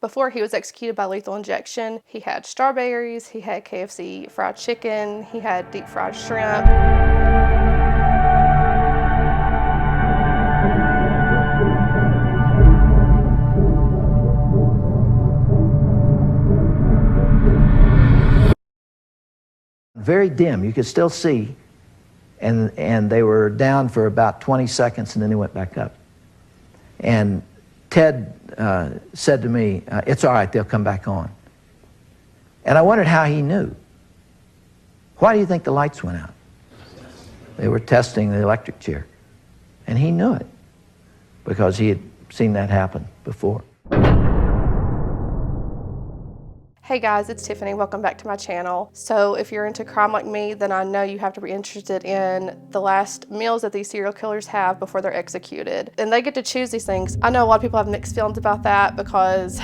Before he was executed by lethal injection, he had strawberries, he had KFC fried chicken, he had deep fried shrimp. Very dim, you could still see, and they were down for about 20 seconds and then they went back up. And Ted said to me, it's all right, they'll come back on. And I wondered how he knew. Why do you think the lights went out? They were testing the electric chair. And he knew it because he had seen that happen before. Hey guys, it's Tiffany. Welcome back to my channel. So if you're into crime like me, then I know you have to be interested in the last meals that these serial killers have before they're executed. And they get to choose these things. I know a lot of people have mixed feelings about that because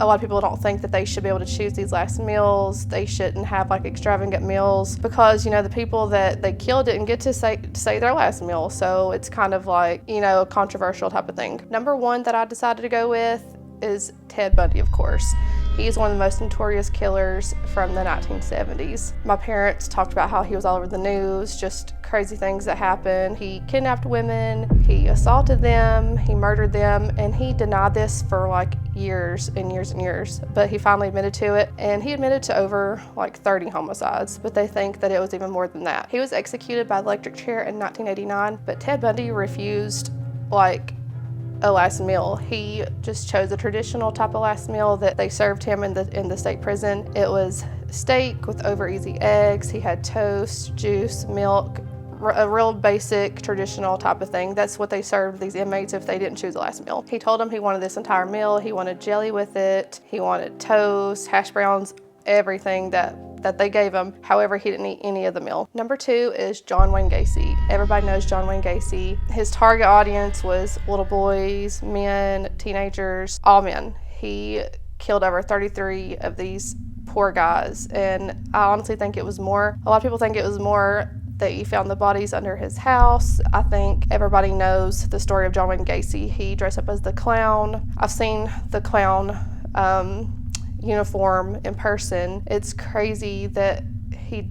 a lot of people don't think that they should be able to choose these last meals. They shouldn't have like extravagant meals because, you know, the people that they killed didn't get to say their last meal. So it's kind of like, you know, a controversial type of thing. Number one that I decided to go with is Ted Bundy, of course. He's one of the most notorious killers from the 1970s. My parents talked about how he was all over the news, just crazy things that happened. He kidnapped women, he assaulted them, he murdered them, and he denied this for like years and years and years. But he finally admitted to it, and he admitted to over like 30 homicides, but they think that it was even more than that. He was executed by electric chair in 1989, but Ted Bundy refused like a last meal. He just chose a traditional type of last meal that they served him in the state prison. It was steak with over easy eggs. He had toast, juice, milk, a real basic traditional type of thing. That's what they served these inmates if they didn't choose a last meal. He told them he wanted this entire meal. He wanted jelly with it. He wanted toast, hash browns, everything that they gave him. However, he didn't eat any of the meal. Number two is John Wayne Gacy. Everybody knows John Wayne Gacy. His target audience was little boys, men, teenagers, all men. He killed over 33 of these poor guys, and I honestly think it was more. A lot of people think it was more that he found the bodies under his house. I think everybody knows the story of John Wayne Gacy. He dressed up as the clown. I've seen the clown uniform in person. It's crazy that he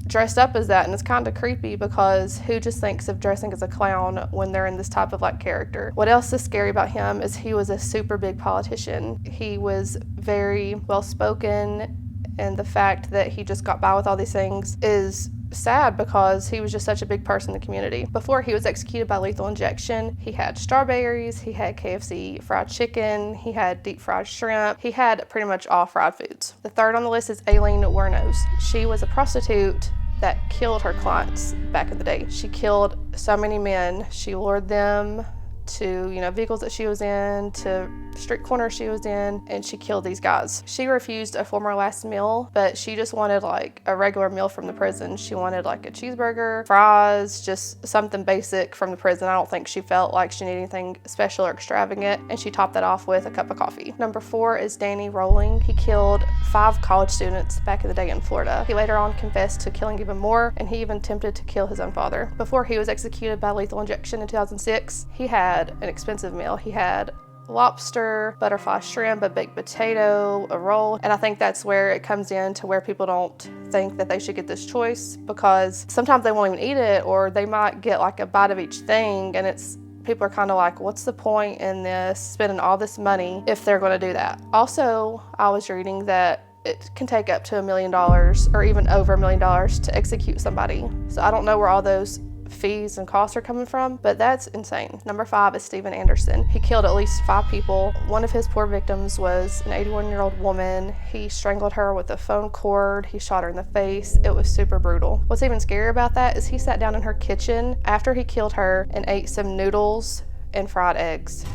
dressed up as that, and it's kind of creepy because who just thinks of dressing as a clown when they're in this type of like character? What else is scary about him is he was a super big politician. He was very well spoken, and the fact that he just got by with all these things is sad because he was just such a big person in the community. Before he was executed by lethal injection, he had strawberries, he had KFC fried chicken, he had deep fried shrimp, he had pretty much all fried foods. The third on the list is Aileen Wuornos. She was a prostitute that killed her clients back in the day. She killed so many men. She lured them to, you know, vehicles that she was in, to street corners she was in, and she killed these guys. She refused a former last meal, but she just wanted like a regular meal from the prison. She wanted like a cheeseburger, fries, just something basic from the prison. I don't think she felt like she needed anything special or extravagant, and she topped that off with a cup of coffee. Number four is Danny Rolling. He killed 5 college students back in the day in Florida. He later on confessed to killing even more, and he even attempted to kill his own father. Before he was executed by lethal injection in 2006, he had an expensive meal. He had lobster, butterfly shrimp, a baked potato, a roll, and I think that's where it comes in to where people don't think that they should get this choice, because sometimes they won't even eat it, or they might get like a bite of each thing, and people are kind of like, what's the point in this, spending all this money if they're going to do that? Also, I was reading that it can take up to $1 million or even over $1 million to execute somebody. So I don't know where all those fees and costs are coming from, but that's insane. Number five is Steven Anderson. He killed at least 5 people. One of his poor victims was an 81-year-old woman. He strangled her with a phone cord. He shot her in the face. It was super brutal. What's even scarier about that is he sat down in her kitchen after he killed her and ate some noodles and fried eggs.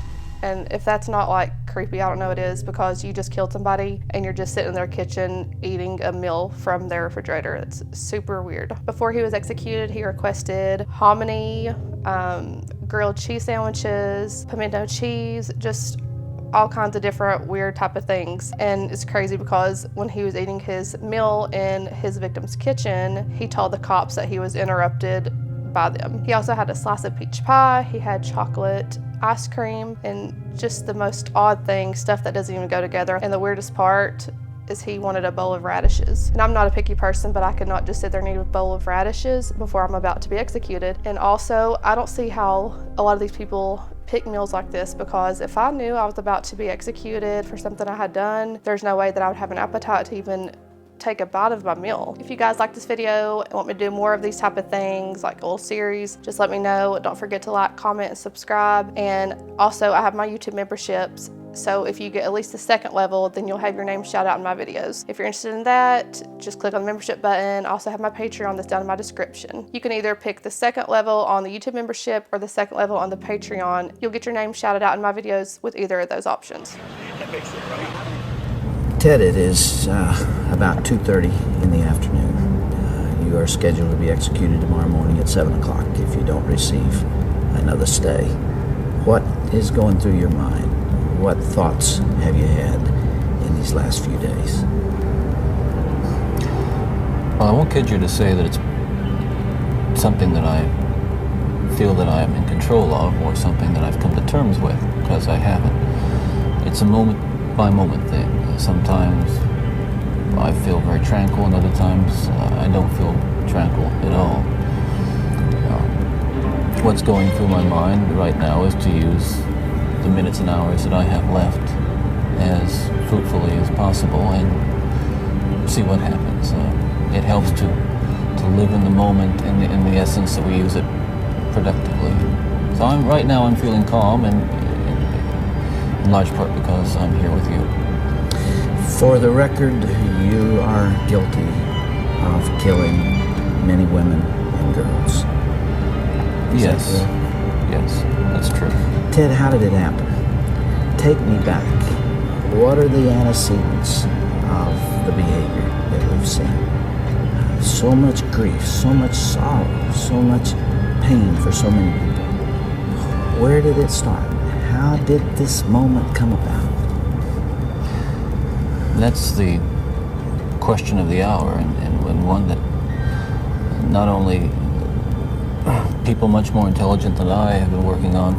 And if that's not like creepy, I don't know what it is, because you just killed somebody and you're just sitting in their kitchen eating a meal from their refrigerator. It's super weird. Before he was executed, he requested hominy, grilled cheese sandwiches, pimento cheese, just all kinds of different weird type of things. And it's crazy because when he was eating his meal in his victim's kitchen, he told the cops that he was interrupted buy them. He also had a slice of peach pie, he had chocolate ice cream, and just the most odd thing, stuff that doesn't even go together. And the weirdest part is he wanted a bowl of radishes. And I'm not a picky person, but I could not just sit there and eat a bowl of radishes before I'm about to be executed. And also, I don't see how a lot of these people pick meals like this, because if I knew I was about to be executed for something I had done, there's no way that I would have an appetite to even take a bite of my meal. If you guys like this video and want me to do more of these type of things, like a little series, just let me know. Don't forget to like, comment, and subscribe. And also, I have my YouTube memberships. So if you get at least the second level, then you'll have your name shout out in my videos. If you're interested in that, just click on the membership button. I also have my Patreon that's down in my description. You can either pick the second level on the YouTube membership or the second level on the Patreon. You'll get your name shouted out in my videos with either of those options. Ted, it is about 2:30 in the afternoon. You are scheduled to be executed tomorrow morning at 7 o'clock if you don't receive another stay. What is going through your mind? What thoughts have you had in these last few days? Well, I won't kid you to say that it's something that I feel that I am in control of, or something that I've come to terms with, because I haven't. It's a moment-by-moment thing. Sometimes I feel very tranquil, and other times I don't feel tranquil at all. What's going through my mind right now is to use the minutes and hours that I have left as fruitfully as possible and see what happens. It helps to live in the moment, in the essence that we use it productively. So right now I'm feeling calm, and in large part because I'm here with you. For the record, you are guilty of killing many women and girls. Yes. Yes, that's true. Ted, how did it happen? Take me back. What are the antecedents of the behavior that we've seen? So much grief, so much sorrow, so much pain for so many people. Where did it start? How did this moment come about? That's the question of the hour, and one that not only people much more intelligent than I have been working on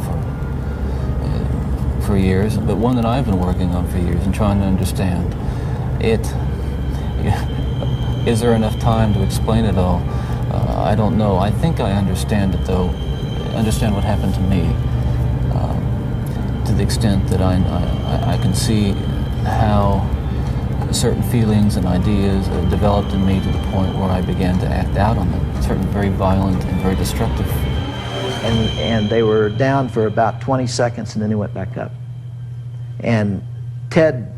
for years, but one that I've been working on for years and trying to understand. Is there enough time to explain it all? I don't know. I think I understand it, though. I understand what happened to me, to the extent that I can see how certain feelings and ideas developed in me to the point where I began to act out on them. Certain very violent and very destructive. And they were down for about 20 seconds, and then they went back up. And Ted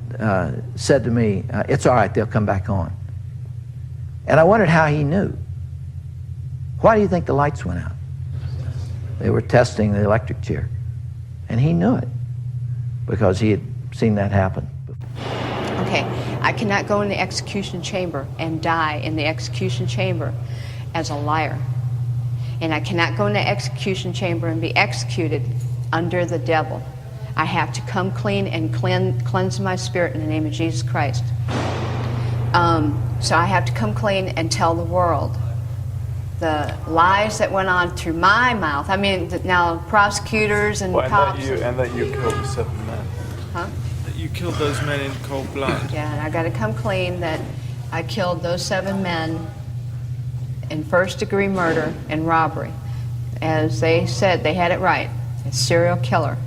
said to me, it's all right, they'll come back on. And I wondered how he knew. Why do you think the lights went out? They were testing the electric chair. And he knew it because he had seen that happen. Okay, I cannot go in the execution chamber and die in the execution chamber as a liar. And I cannot go in the execution chamber and be executed under the devil. I have to come clean and cleanse my spirit in the name of Jesus Christ. So I have to come clean and tell the world the lies that went on through my mouth. I mean, now prosecutors and cops. And that you killed the 7 men. Huh? That you killed those men in cold blood. Yeah, and I got to come clean that I killed those 7 men in first-degree murder and robbery. As they said, they had it right. A serial killer.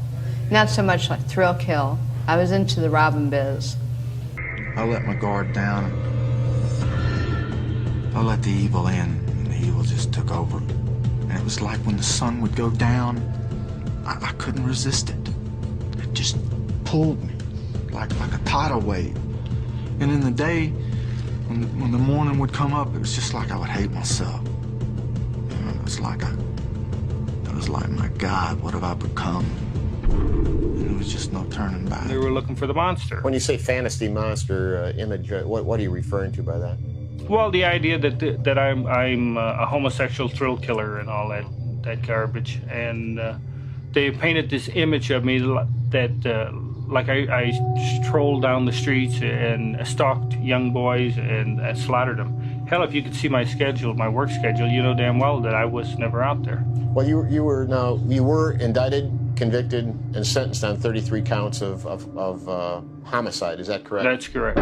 Not so much like thrill kill. I was into the robbing biz. I let my guard down. I let the evil in, and the evil just took over. And it was like when the sun would go down, I couldn't resist it. It just pulled me like a tidal wave. And in the day, when the morning would come up, it was just like I would hate myself. You know, it was like, my God, what have I become? And there was just no turning back. They were looking for the monster. When you say fantasy monster image, what are you referring to by that? Well, the idea that I'm a homosexual thrill killer and all that garbage, and they painted this image of me that like I strolled down the streets and stalked young boys and slaughtered them. Hell, if you could see my schedule, my work schedule, you know damn well that I was never out there. Well, you were indicted, convicted, and sentenced on 33 counts of homicide. Is that correct? That's correct.